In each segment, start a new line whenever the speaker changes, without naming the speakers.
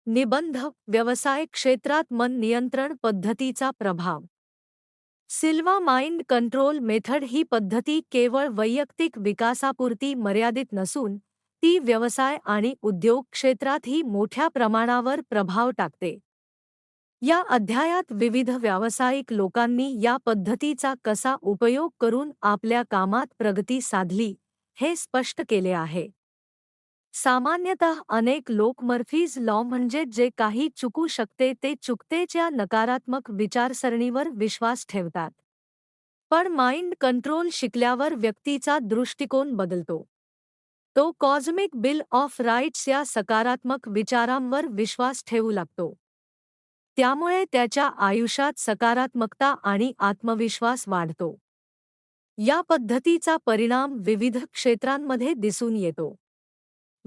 निबंध व्यवसाय क्षेत्रात मन नियंत्रण पद्धतीचा प्रभाव. सिल्वा माइंड कंट्रोल मेथड ही पद्धती केवळ वैयक्तिक विकासापुरती मर्यादित नसून ती व्यवसाय आणि उद्योग क्षेत्रातही मोठ्या प्रमाणावर प्रभाव टाकते. या अध्यायात विविध व्यावसायिक लोकांनी या पद्धतीचा कसा उपयोग करून आपल्या कामात प्रगती साधली हे स्पष्ट केले आहे. सामान्यतः अनेक लोक मर्फीज लॉ म्हणजे जे काही चुकू शकते ते चुकतेच्या नकारात्मक विचारसरणीवर विश्वास ठेवतात. पण माइंड कंट्रोल शिकल्यावर व्यक्तीचा दृष्टिकोन बदलतो. तो कॉस्मिक बिल ऑफ राईट्स या सकारात्मक विचारांवर विश्वास ठेवू लागतो. त्यामुळे त्याच्या आयुष्यात सकारात्मकता आणि आत्मविश्वास वाढतो. या पद्धतीचा परिणाम विविध क्षेत्रांमध्ये दिसून येतो.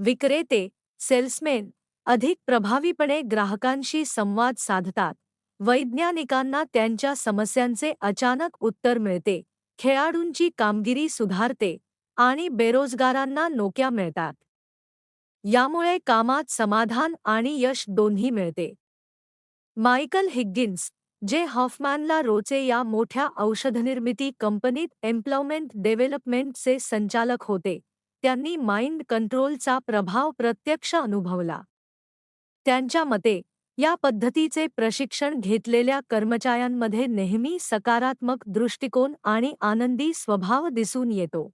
विक्रेते, सेल्समेन अधिक प्रभावीपणे ग्राहकांशी संवाद साधतात. वैज्ञानिकांना त्यांच्या समस्यांचे अचानक उत्तर मिळते. खेळाडूंची कामगिरी सुधारते आणि बेरोजगारांना नोकऱ्या मिळतात. यामुळे कामात समाधान आणि यश दोन्ही मिळते. मायकल हिग्गिन्स, जे हॉफमॅनला रोचे या मोठ्या औषधनिर्मिती कंपनीत एम्प्लॉयमेंट डेव्हलपमेंटचे संचालक होते, त्यांनी माइंड कंट्रोलचा प्रभाव प्रत्यक्ष अनुभवला. त्यांच्या मते, या पद्धतीचे प्रशिक्षण घेतलेल्या कर्मचाऱ्यांमध्ये नेहमी सकारात्मक दृष्टिकोन आणि आनंदी स्वभाव दिसून येतो.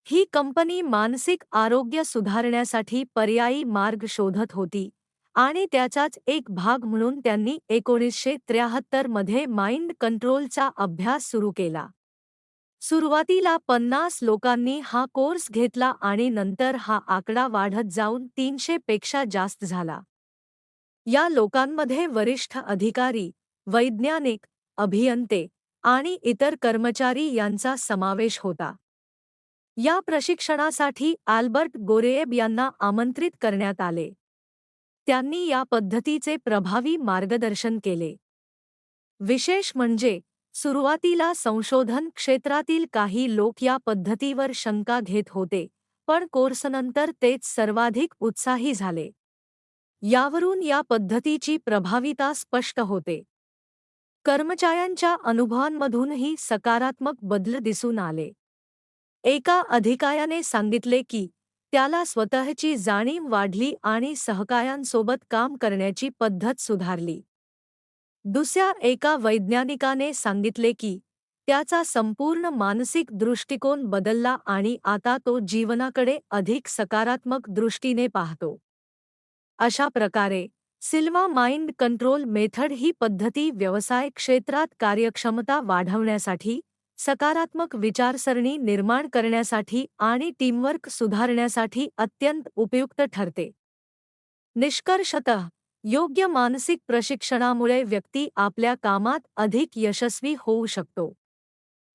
ही कंपनी मानसिक आरोग्य सुधारण्यासाठी पर्यायी मार्ग शोधत होती आणि त्याचाच एक भाग म्हणून त्यांनी 1973 मध्ये माइंड कंट्रोलचा अभ्यास सुरू केला. सुरुवातीला 50 लोकांनी हा कोर्स घेतला आणि नंतर हा आकडा वाढत जाऊन 300 पेक्षा जास्त झाला. या लोकांमध्ये वरिष्ठ अधिकारी, वैज्ञानिक, अभियंते आणि इतर कर्मचारी यांचा समावेश होता. या प्रशिक्षणासाठी अल्बर्ट गोरेब यांना आमंत्रित करण्यात आले. त्यांनी या पद्धतीचे प्रभावी मार्गदर्शन केले. विशेष म्हणजे सुरुवातीला संशोधन क्षेत्रातील काही लोक या पद्धतीवर शंका घेत होते, पण कोर्सनंतर तेच सर्वाधिक उत्साही झाले. यावरून या पद्धतीची प्रभावीता स्पष्ट होते. कर्मचाऱ्यांच्या अनुभवांमधूनही सकारात्मक बदल दिसून आले. एका अधिकाऱ्याने सांगितले की त्याला स्वतःची जाणीव वाढली आणि सहकाऱ्यांसोबत काम करण्याची पद्धत सुधारली. दुसऱ्या एका वैज्ञानिकाने सांगितले की त्याचा संपूर्ण मानसिक दृष्टिकोन बदलला आणि आता तो जीवनाकडे अधिक सकारात्मक दृष्टीने पाहतो. अशा प्रकारे सिल्वा माइंड कंट्रोल मेथड ही पद्धती व्यवसाय क्षेत्रात कार्यक्षमता वाढवण्यासाठी, सकारात्मक विचारसरणी निर्माण करण्यासाठी आणि टीमवर्क सुधारण्यासाठी अत्यंत उपयुक्त ठरते. निष्कर्षतः योग्य मानसिक प्रशिक्षणामुळे व्यक्ती आपल्या कामात अधिक यशस्वी होऊ शकतो.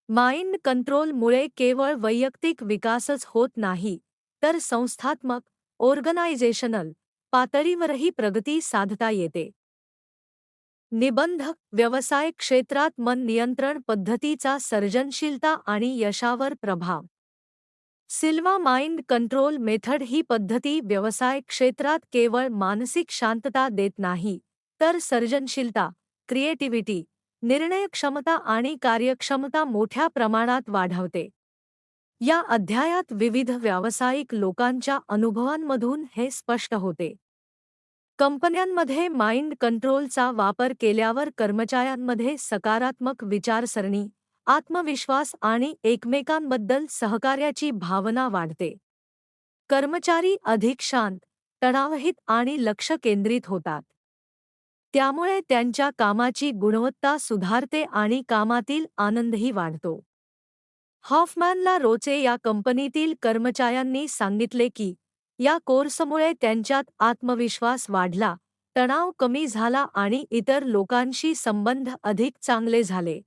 माइंड कंट्रोलमुळे केवळ वैयक्तिक विकासच होत नाही, तर संस्थात्मक, ऑर्गनायझेशनल पातळीवरही प्रगती साधता येते. निबंध व्यवसाय क्षेत्रात मन नियंत्रण पद्धतीचा सर्जनशीलता आणि यशावर प्रभाव. सिल्वा माइंड कंट्रोल मेथड ही पद्धती व्यवसाय क्षेत्रात केवळ मानसिक शांतता देत नाही, तर सर्जनशीलता, क्रिएटिव्हिटी, निर्णयक्षमता आणि कार्यक्षमता मोठ्या प्रमाणात वाढवते. या अध्यायात विविध व्यावसायिक लोकांच्या अनुभवांमधून हे स्पष्ट होते. कंपन्यांमध्ये माइंड कंट्रोलचा वापर केल्यावर कर्मचाऱ्यांमध्ये सकारात्मक विचारसरणी, आत्मविश्वास आणि एकमेकांबद्दल सहकार्याची भावना वाढते. कर्मचारी अधिक शांत, तणावरहित आणि लक्ष केंद्रित होतात. त्यामुळे त्यांच्या कामाची गुणवत्ता सुधारते आणि कामातील आनंदही वाढतो. हॉफमॅनला रोचे या कंपनीतील कर्मचाऱ्यांनी सांगितले की या कोर्समुळे त्यांच्यात आत्मविश्वास वाढला, तणाव कमी झाला आणि इतर लोकांशी संबंध अधिक चांगले झाले.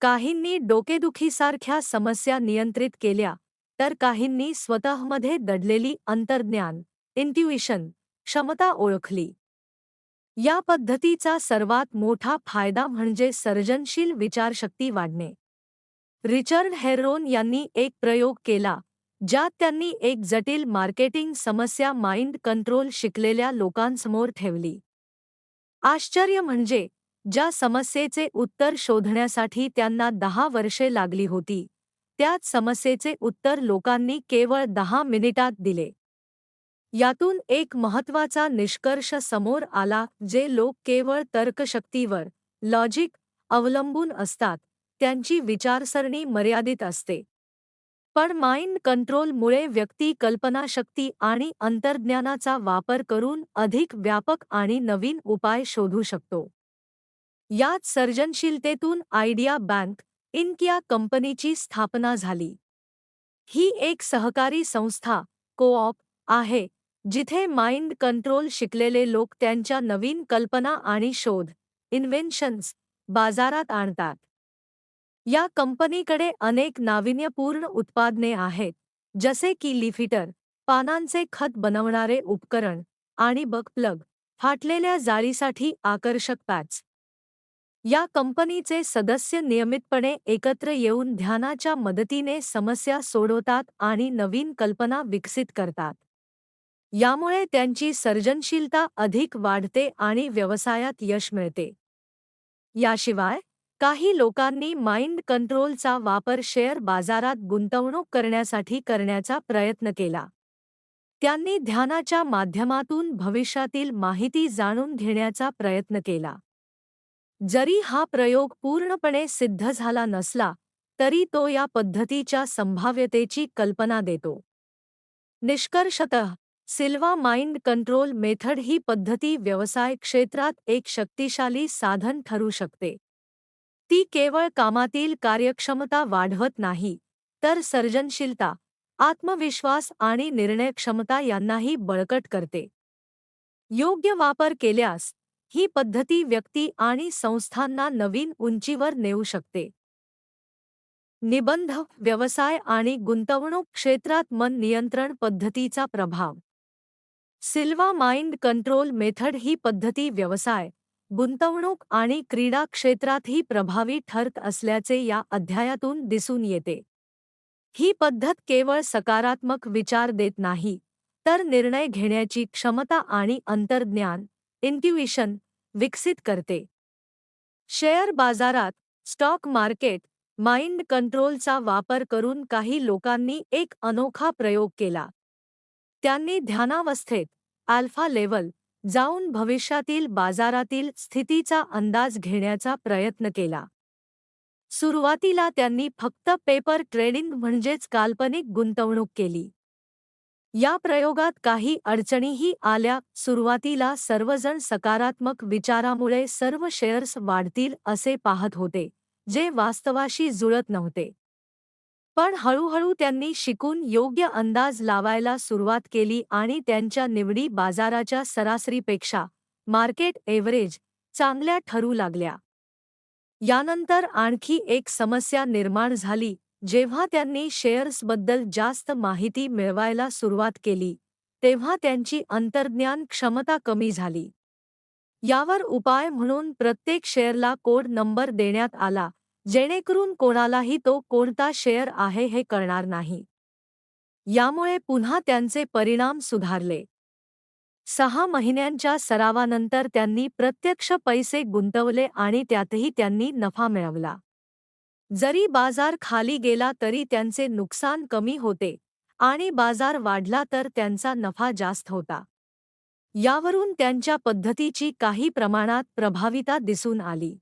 काहींनी डोकेदुखीसारख्या समस्या नियंत्रित केल्या, तर काहींनी स्वतःमध्ये दडलेली अंतर्ज्ञान, इंट्युइशन क्षमता ओळखली. या पद्धतीचा सर्वात मोठा फायदा म्हणजे सर्जनशील विचारशक्ती वाढणे. रिचर्ड हेरोन यांनी एक प्रयोग केला, ज्यात त्यांनी एक जटिल मार्केटिंग समस्या माइंड कंट्रोल शिकलेल्या लोकांसमोर ठेवली. आश्चर्य म्हणजे ज्या समस्येचे उत्तर शोधण्यासाठी त्यांना 10 वर्षे लागली होती, त्याच समस्येचे उत्तर लोकांनी केवळ 10 मिनिटात दिले. यातून एक महत्त्वाचा निष्कर्ष समोर आला, जे लोक केवळ तर्कशक्तीवर लॉजिक अवलंबून असतात, त्यांची विचारसरणी मर्यादित असते. पण माइंड कंट्रोलमुळे व्यक्ती कल्पनाशक्ती आणि अंतर्ज्ञानाचा वापर करून अधिक व्यापक आणि नवीन उपाय शोधू शकतो. यात सर्जनशीलतेतून आयडिया बँक इंक या कंपनीची स्थापना झाली. ही एक सहकारी संस्था को-ऑप आहे, जिथे माइंड कंट्रोल शिकलेले लोक त्यांच्या नवीन कल्पना आणि शोध इन्व्हेन्शन्स बाजारात आणतात. या कंपनीकडे अनेक नाविन्यपूर्ण उत्पादने आहेत, जसे की लिफिटर, पानांचे खत बनवणारे उपकरण आणि बग प्लग, फाटलेल्या जाळीसाठी आकर्षक पॅच. या कंपनीचे सदस्य नियमितपणे एकत्र येऊन ध्यानाच्या मदतीने समस्या सोडवतात आणि नवीन कल्पना विकसित करतात. यामुळे त्यांची सर्जनशीलता अधिक वाढते आणि व्यवसायात यश मिळते. याशिवाय काही लोकांनी माइंड कंट्रोलचा वापर शेअर बाजारात गुंतवणूक करण्यासाठी करण्याचा प्रयत्न केला. त्यांनी ध्यानाच्या माध्यमातून भविष्यातील माहिती जाणून घेण्याचा प्रयत्न केला. जरी हा प्रयोग पूर्णपणे सिद्ध झाला नसला, तरी तो या पद्धतीच्या संभाव्यतेची कल्पना देतो. निष्कर्षतः सिल्वा माइंड कंट्रोल मेथड ही पद्धती व्यवसाय क्षेत्रात एक शक्तिशाली साधन ठरू शकते. ती केवळ कामातील कार्यक्षमता वाढवत नाही, तर सर्जनशीलता, आत्मविश्वास आणि निर्णयक्षमता यांनाही बळकट करते. योग्य वापर केल्यास ही पद्धती व्यक्ती आणि संस्थांना नवीन उंचीवर नेऊ शकते. निबंध व्यवसाय आणि गुंतवणूक क्षेत्रात मन नियंत्रण पद्धतीचा प्रभाव. सिल्वा माइंड कंट्रोल मेथड ही पद्धती व्यवसाय, गुंतवणूक आणि क्रीडा क्षेत्रातही प्रभावी ठरत असल्याचे या अध्यायातून दिसून येते. ही पद्धत केवळ सकारात्मक विचार देत नाही, तर निर्णय घेण्याची क्षमता आणि अंतर्ज्ञान इंट्युइशन विकसित करते. शेअर बाजारात स्टॉक मार्केट माइंड कंट्रोलचा वापर करून काही लोकांनी एक अनोखा प्रयोग केला. त्यांनी ध्यानावस्थेत अल्फा लेव्हल जाऊन भविष्यातील बाजारातील स्थितीचा अंदाज घेण्याचा प्रयत्न केला. सुरुवातीला त्यांनी फक्त पेपर ट्रेडिंग म्हणजेच काल्पनिक गुंतवणूक केली. या प्रयोगात काही अडचणीही आल्या. सुरुवातीला सर्वजण सकारात्मक विचारामुळे सर्व शेअर्स वाढतील असे पाहत होते, जे वास्तवाशी जुळत नव्हते. पण हळूहळू त्यांनी शिकून योग्य अंदाज लावायला सुरुवात केली आणि त्यांच्या निवडी बाजाराच्या सरासरीपेक्षा मार्केट एव्हरेज चांगल्या ठरू लागल्या. यानंतर आणखी एक समस्या निर्माण झाली. जेव्हा त्यांनी शेअर्सबद्दल जास्त माहिती मिळवायला सुरुवात केली, तेव्हा त्यांची अंतर्ज्ञान क्षमता कमी झाली. यावर उपाय म्हणून प्रत्येक शेअरला कोड नंबर देण्यात आला, जेणेकरून कोणालाही तो कोणता शेअर आहे हे कळणार नाही. यामुळे पुन्हा त्यांचे परिणाम सुधारले. 6 महिन्यांच्या सरावानंतर त्यांनी प्रत्यक्ष पैसे गुंतवले आणि त्यातही त्यांनी नफा मिळवला. जरी बाजार खाली गेला तरी त्यांचे नुकसान कमी होते आणि बाजार वाढला तर त्यांचा नफा जास्त होता. यावरून त्यांच्या पद्धतीची काही प्रमाणात प्रभावीता दिसून आली.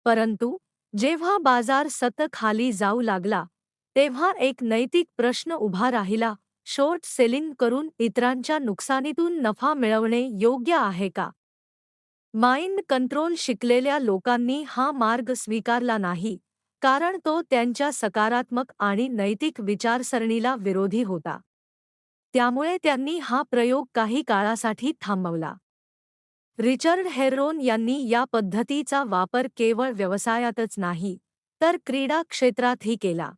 परंतु जेव्हा बाजार सतत खाली जाऊ लागला, तेव्हा एक नैतिक प्रश्न उभा राहिला: शॉर्ट सेलिंग करून इतरांच्या नुकसानीतून नफा मिळवणे योग्य आहे का? माइंड कंट्रोल शिकलेल्या लोकांनी हा मार्ग स्वीकारला नाही, कारण तो त्यांच्या सकारात्मक आणि नैतिक विचारसरणीला विरोधी होता. त्यामुळे त्यांनी हा प्रयोग काही काळासाठी थांबवला. रिचर्ड हेरोन यांनी या पद्धतीचा वापर केवळ व्यवसायातच नाही, तर क्रीडा क्षेत्रातही केला.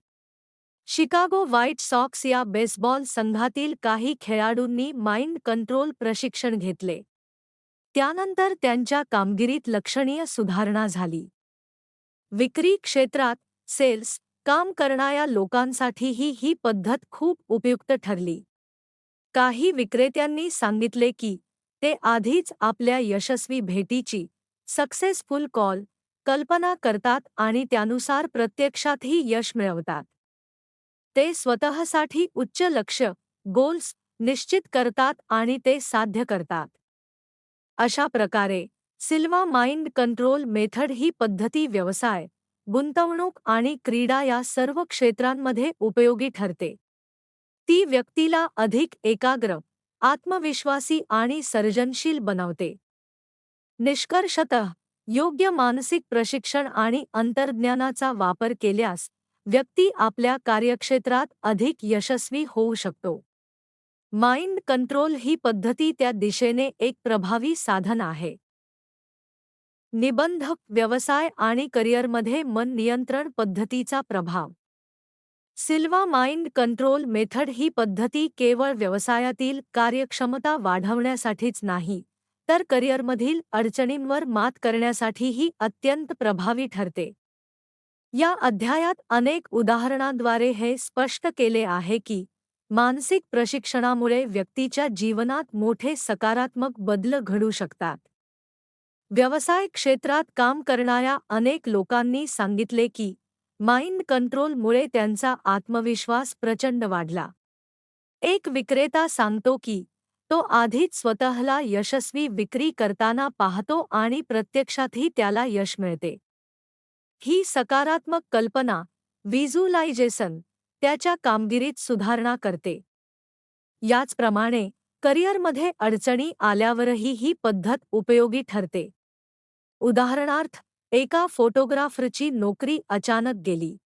शिकागो व्हाईट सॉक्स या बेसबॉल संघातील काही खेळाडूंनी माइंड कंट्रोल प्रशिक्षण घेतले. त्यानंतर त्यांच्या कामगिरीत लक्षणीय सुधारणा झाली. विक्री क्षेत्रात सेल्स काम करणाऱ्या लोकांसाठीही ही पद्धत खूप उपयुक्त ठरली. काही विक्रेत्यांनी सांगितले की ते आधीच आपल्या यशस्वी भेटीची सक्सेसफुल कॉल कल्पना करतात आणि त्यानुसार प्रत्यक्षातही यश मिळवतात. ते स्वतःसाठी उच्च लक्ष्य गोल्स निश्चित करतात आणि ते साध्य करतात. अशा प्रकारे सिल्वा माइंड कंट्रोल मेथड ही पद्धती व्यवसाय, गुंतवणूक आणि क्रीडा या सर्व क्षेत्रांमध्ये उपयोगी ठरते. ती व्यक्तीला अधिक एकाग्र, आत्मविश्वासी आणि सर्जनशील बनवते. निष्कर्षतः योग्य मानसिक प्रशिक्षण आणि अंतर्ज्ञानाचा वापर केल्यास व्यक्ती आपल्या कार्यक्षेत्रात अधिक यशस्वी होऊ शकतो. माइंड कंट्रोल ही पद्धती त्या दिशेने एक प्रभावी साधन आहे. निबंध व्यवसाय आणि करिअरमध्ये मन नियंत्रण पद्धतीचा प्रभाव. सिल्वा माइंड कंट्रोल मेथड ही पद्धती केवळ व्यवसायातील कार्यक्षमता वाढवण्यासाठीच नाही, तर करिअरमधील अडचणींवर मात करण्यासाठीही अत्यंत प्रभावी ठरते. या अध्यायात अनेक उदाहरणांद्वारे हे स्पष्ट केले आहे की मानसिक प्रशिक्षणामुळे व्यक्तीच्या जीवनात मोठे सकारात्मक बदल घडू शकतात. व्यवसाय क्षेत्रात काम करणाऱ्या अनेक लोकांनी सांगितले की माइंड कंट्रोलमुळे त्यांचा आत्मविश्वास प्रचंड वाढला. एक विक्रेता सांगतो की तो आधीच स्वतःला यशस्वी विक्री करताना पाहतो आणि प्रत्यक्षातही त्याला यश मिळते. ही सकारात्मक कल्पना व्हिज्युअलायझेशन त्याच्या कामगिरीत सुधारणा करते. याचप्रमाणे करिअरमध्ये अडचणी आल्यावरही ही पद्धत उपयोगी ठरते. उदाहरणार्थ, एका फोटोग्राफरची नोकरी अचानक गेली.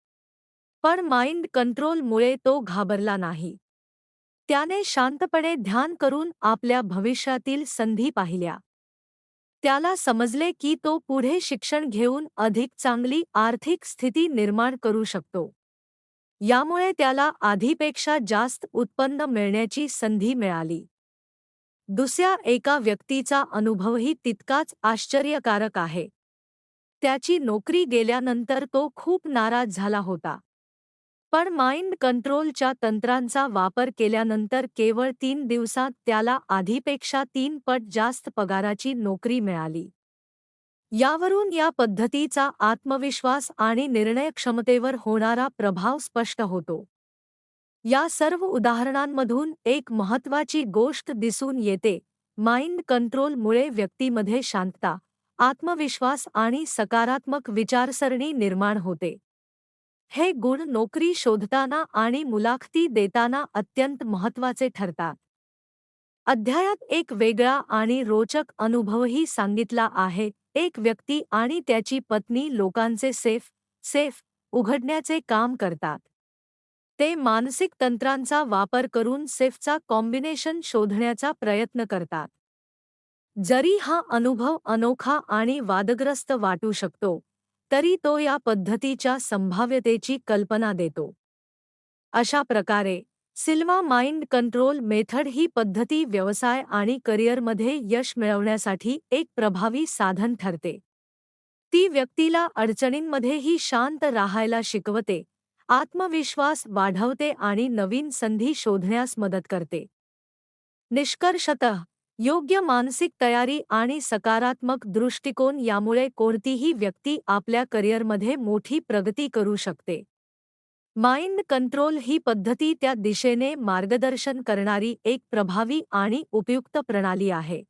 पण माइंड कंट्रोलमुळे तो घाबरला नाही. त्याने शांतपणे ध्यान करून आपल्या भविष्यातील संधी पाहिल्या. त्याला समजले की तो पुढे शिक्षण घेऊन अधिक चांगली आर्थिक स्थिती निर्माण करू शकतो. यामुळे त्याला आधीपेक्षा जास्त उत्पन्न मिळण्याची संधी मिळाली. दुसऱ्या एका व्यक्तीचा अनुभवही तितकाच आश्चर्यकारक आहे. त्याची नोकरी गेल्यानंतर तो खूप नाराज झाला होता. पण माइंड कंट्रोलच्या तंत्रांचा वापर केल्यानंतर केवळ 3 दिवसात त्याला आधीपेक्षा 3 पट जास्त पगाराची नोकरी मिळाली. यावरून या पद्धतीचा आत्मविश्वास आणि निर्णयक्षमतेवर होणारा प्रभाव स्पष्ट होतो. या सर्व उदाहरणांमधून एक महत्त्वाची गोष्ट दिसून येते: माइंड कंट्रोलमुळे व्यक्तीमध्ये शांतता, आत्मविश्वास आणि सकारात्मक विचारसरणी निर्माण होते. हे गुण नोकरी शोधताना आणि मुलाखती देताना अत्यंत महत्त्वाचे ठरतात. अध्यायात एक वेगळा आणि रोचक अनुभवही सांगितला आहे. एक व्यक्ती आणि त्याची पत्नी लोकांचे सेफ उघडण्याचे काम करतात. ते मानसिक तंत्रांचा वापर करून सेफचा कॉम्बिनेशन शोधण्याचा प्रयत्न करतात. जरी हा अनुभव अनोखा आणि वादग्रस्त वाटू शकतो, तरी तो या पद्धतीच्या संभाव्यतेची कल्पना देतो. अशा प्रकारे सिल्वा माइंड कंट्रोल मेथड ही पद्धती व्यवसाय आणि करिअरमध्ये यश मिळवण्यासाठी एक प्रभावी साधन ठरते. ती व्यक्तीला अडचणींमध्येही शांत राहायला शिकवते, आत्मविश्वास वाढवते आणि नवीन संधी शोधण्यास मदत करते. निष्कर्षतः योग्य मानसिक तयारी आणि सकारात्मक दृष्टिकोन यामुळे कोणतीही व्यक्ती आपल्या करिअरमध्ये मोठी प्रगती करू शकते. माइंड कंट्रोल ही पद्धती त्या दिशेने मार्गदर्शन करणारी एक प्रभावी आणि उपयुक्त प्रणाली आहे.